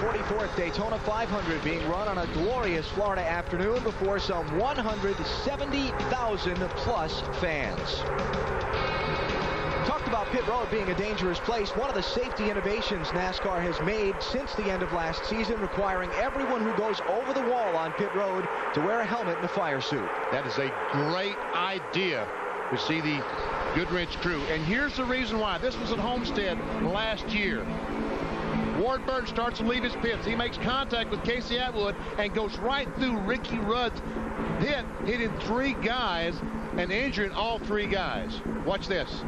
44th Daytona 500 being run on a glorious Florida afternoon before some 170,000 plus fans. Talked about pit road being a dangerous place. One of the safety innovations NASCAR has made since the end of last season, requiring everyone who goes over the wall on pit road to wear a helmet and a fire suit. That is a great idea to see the Goodrich crew. And here's the reason why. This was at Homestead last year. Ward Burton starts to leave his pits. He makes contact with Casey Atwood and goes right through Ricky Rudd's pit, hitting 3 guys and injuring all 3 guys. Watch this.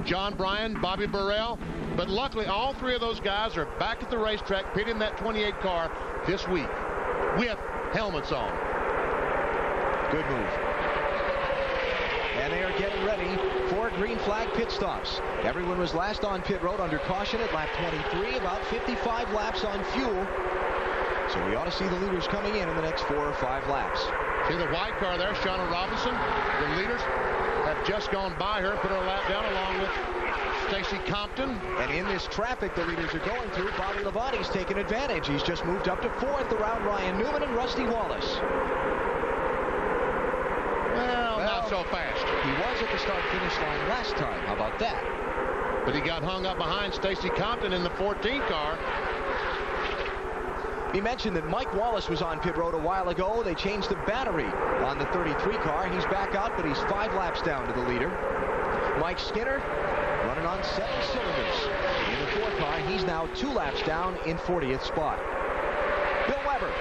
John Bryan, Bobby Burrell, but luckily all 3 of those guys are back at the racetrack pitting that 28 car this week with helmets on. Good move. And they are getting ready for green flag pit stops. Everyone was last on pit road under caution at lap 23, about 55 laps on fuel. So we ought to see the leaders coming in the next 4 or 5 laps. See the white car there, Shauna Robinson. The leaders have just gone by her, put her lap down along with Stacy Compton. And in this traffic the leaders are going through, Bobby Labonte's taken advantage. He's just moved up to 4th around Ryan Newman and Rusty Wallace. Well, not so fast. He was at the start-finish line last time. How about that? But he got hung up behind Stacy Compton in the 14 car. He mentioned that Mike Wallace was on pit road a while ago. They changed the battery on the 33 car. He's back out, but he's 5 laps down to the leader. Mike Skinner running on 7 cylinders. In the 4 car, he's now 2 laps down in 40th spot. Bill Weber.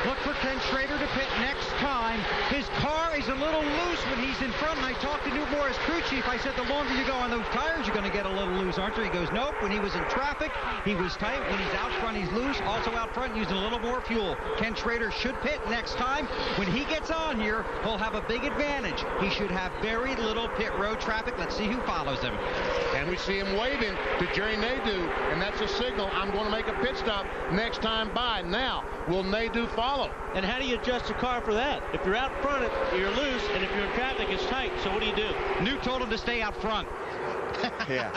Look for Ken Schrader to pit next time. His car is a little loose when he's in front, and I talked to Newt Morris, crew chief. I said, the longer you go on those tires, you're going to get a little loose, aren't you? He goes, nope. When he was in traffic, he was tight. When he's out front, he's loose. Also out front, using a little more fuel. Ken Schrader should pit next time. When he gets on here, he'll have a big advantage. He should have very little pit road traffic. Let's see who follows him. And we see him waving to Jerry Nadeau, and that's a signal. I'm going to make a pit stop next time by. Now, will Nadeau follow? And how do you adjust the car for that? If you're out front, you're loose, and if you're in traffic, it's tight. So what do you do? Newt told him to stay out front. Yeah.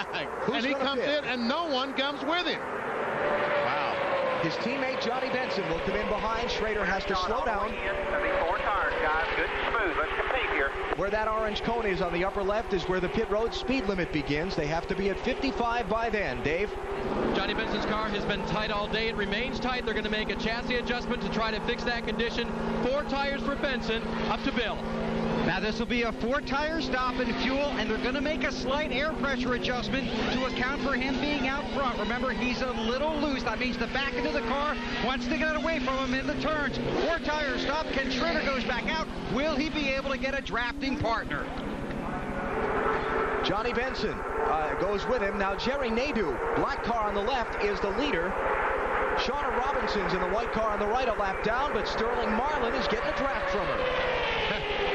And he comes in, and no one comes with him. Wow. His teammate Johnny Benson will come in behind. Schrader has to slow down. 4 tires, guys. Good and smooth. Let's compete here. Where that orange cone is on the upper left is where the pit road speed limit begins. They have to be at 55 by then. Dave? Johnny Benson's car has been tight all day. It remains tight. They're going to make a chassis adjustment to try to fix that condition. 4 tires for Benson. Up to Bill. Now this will be a 4-tire stop in fuel, and they're going to make a slight air pressure adjustment to account for him being out front. Remember, he's a little loose. That means the back end of the car wants to get away from him in the turns. 4-tire stop. Ken Schrader goes back out. Will he be able to get a drafting partner? Johnny Benson goes with him. Now Jerry Nadeau, black car on the left, is the leader. Shauna Robinson's in the white car on the right, a lap down, but Sterling Marlin is getting a draft from her.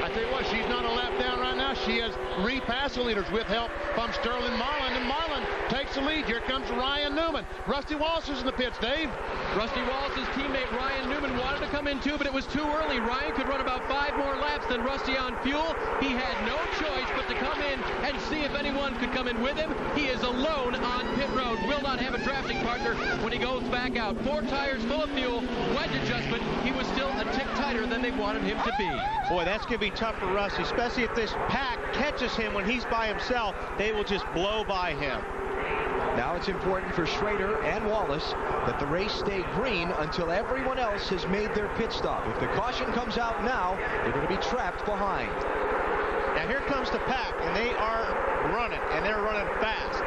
I tell you what, she's not a lap down right now. She has repassed the leaders with help from Sterling Marlin, and Marlin takes the lead. Here comes Ryan Newman. Rusty Wallace is in the pits, Dave. Rusty Wallace's teammate Ryan Newman wanted to come in too, but it was too early. Ryan could run about 5 more laps than Rusty on fuel. He had no choice but to come in and see if anyone could come in with him. He is alone on pit road. Will not have a drafting partner when he goes back out. 4 tires full of fuel, wedge adjustment. He was still a tick tighter than they wanted him to be. Boy, that's going to be tough for Rusty, especially if this pack catches him when he's by himself. They will just blow by him. Now it's important for Schrader and Wallace that the race stay green until everyone else has made their pit stop. If the caution comes out now, they're going to be trapped behind. Now here comes the pack, and they are running, and they're running fast.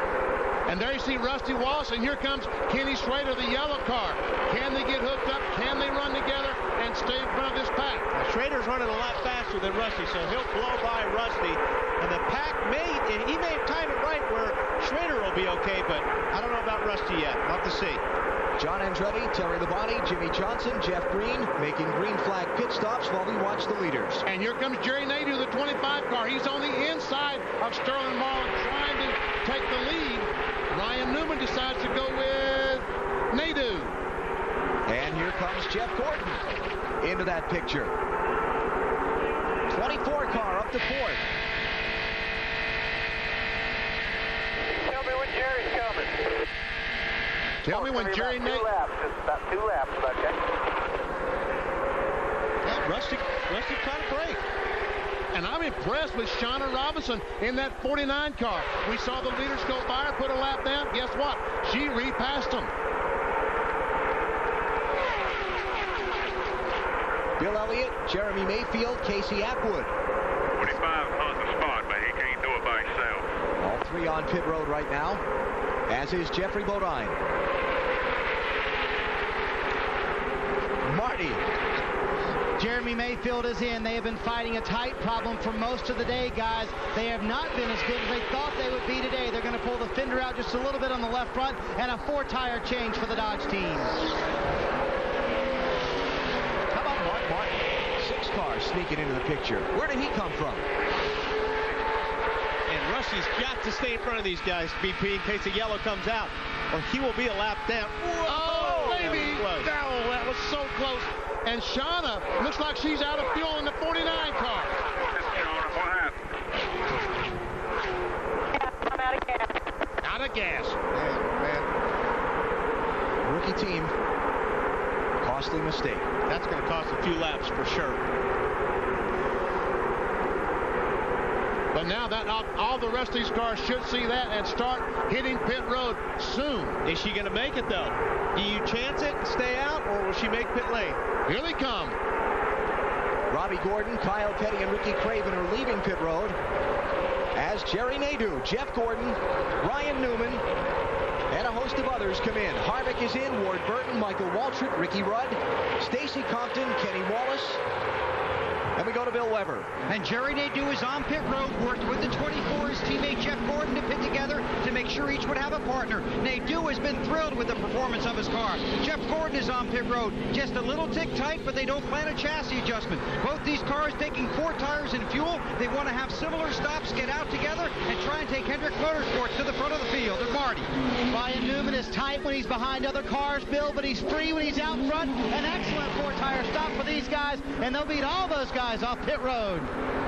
And there you see Rusty Wallace, and here comes Kenny Schrader, the yellow car. Can they get hooked up? Can they run together and stay in front of this pack? Now, Schrader's running a lot faster than Rusty, so he'll blow by Rusty. And the pack he may time it right where Schrader will be okay, but I don't know about Rusty yet. We'll have to see. John Andretti, Terry Labonte, Jimmy Johnson, Jeff Green making green flag pit stops while we watch the leaders. And here comes Jerry Nadeau, the 25 car. He's on the inside of Sterling Marlin trying to take the lead. Ryan Newman decides to go with Nadeau. And here comes Jeff Gordon into that picture. 24 car up to 4th. Tell me when Jerry's coming. Tell me when Jerry Nate... About 2 laps, okay? Yeah, Rusty caught a break. And I'm impressed with Shauna Robinson in that 49 car. We saw the leaders go by her, put a lap down. Guess what? She repassed them. Bill Elliott, Jeremy Mayfield, Casey Atwood. 25 on the spot, but he can't do it by himself. All three on pit road right now, as is Jeffrey Bodine. Marty. Jeremy Mayfield is in. They have been fighting a tight problem for most of the day, guys. They have not been as good as they thought they would be today. They're going to pull the fender out just a little bit on the left front and a 4-tire change for the Dodge team. How about Mark Martin? 6 cars sneaking into the picture. Where did he come from? And Rusty's got to stay in front of these guys, BP, in case the yellow comes out, or he will be a lap down. Oh, baby! That was so close. And Shauna looks like she's out of fuel in the 49 car. Shauna, what happened? I'm out of gas. Out of gas. Man. Rookie team. Costly mistake. That's going to cost a few laps for sure. But now that all the rest of these cars should see that and start hitting pit road soon. Is she going to make it, though? Do you chance it and stay out, or will she make pit lane? Here they come. Robbie Gordon, Kyle Petty, and Ricky Craven are leaving pit road, as Jerry Nadeau, Jeff Gordon, Ryan Newman, and a host of others come in. Harvick is in, Ward Burton, Michael Waltrip, Ricky Rudd, Stacy Compton, Kenny Wallace, and we go to Bill Weber. And Jerry Nadeau is on pit road, worked with the 24, his teammate Jeff Gordon, to pit together to make sure each would have a partner. Nadeau has been thrilled with the performance of his car. Jeff Gordon is on pit road, just a little tick tight, but they don't plan a chassis adjustment. Both these cars taking 4 tires and fuel. They want to have similar stops, get out together, and try and take Hendrick Motorsports to the front of the field. And Marty. Ryan Newman is tight when he's behind other cars, Bill, but he's free when he's out front. An excellent 4-tire stop for these guys, and they'll beat all those guys off pit road.